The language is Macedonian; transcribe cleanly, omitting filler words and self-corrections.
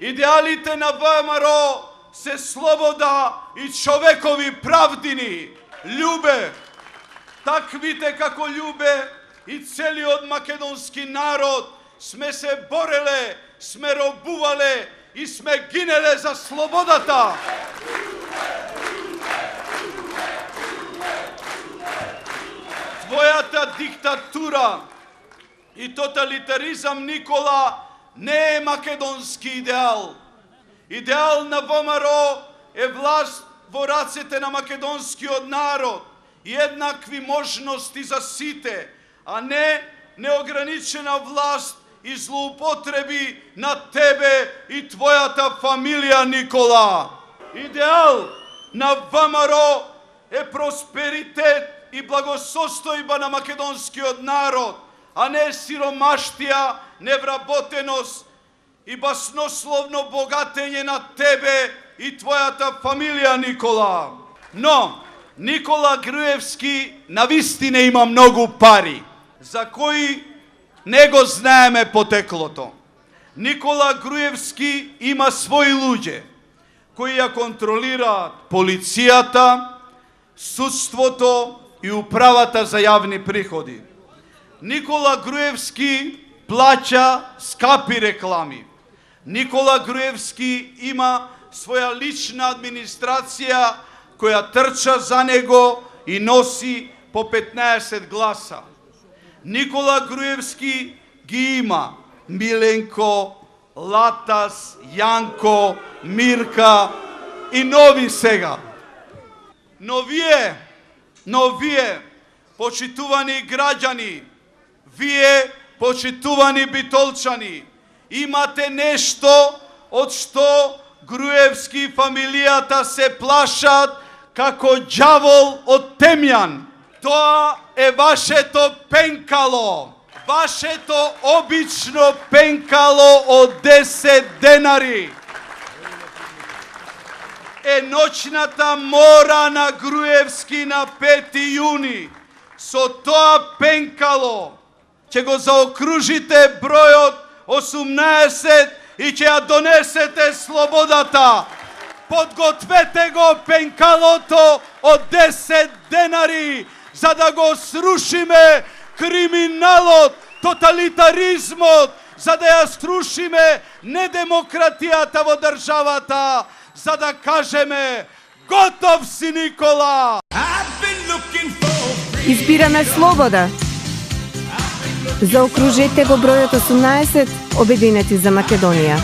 Идеалите на ВМРО се слобода и човекови правдини. Љубе, таквите како љубе и целиот македонски народ сме се бореле, сме робувале и сме гинеле за слободата. Твојата диктатура и тоталитаризам, Никола, не е македонски идеал. Идеал на ВМРО е власт во рацете на македонскиот народ и еднакви можности за сите, а не неограничена власт и злоупотреби на тебе и твојата фамилија, Никола. Идеал на ВМРО е просперитет и благосостојба на македонскиот народ, а не сиромаштија, невработеност и баснословно богатење на тебе и твојата фамилија, Никола. Но Никола Груевски навистина има многу пари, за кои не го знаеме потеклото. Никола Груевски има своји луѓе, кои ја контролираат полицијата, судството и управата за јавни приходи. Никола Груевски плаќа скапи реклами. Никола Груевски има своја лична администрација која трча за него и носи по 15 гласа. Никола Груевски ги има Миленко, Латас, Јанко, Мирка и нови сега. Но вие, почитувани граѓани, вие, почитувани битолчани, имате нешто од што Груевски фамилијата се плашат како ѓавол од темјан. Тоа е вашето пенкало, вашето обично пенкало од 10 денари. Е ноќната мора на Груевски на 5 јуни. Со тоа пенкало ќе го заокружите бројот 18 и ќе ја донесете слободата. Подгответе го пенкалото од 10 денари, за да го срушиме криминалот, тоталитаризмот, за да ја срушиме недемократијата во државата, за да кажеме готов си, Никола! Избираме слобода. Заокружете го бројот 18, обединети за Македонија.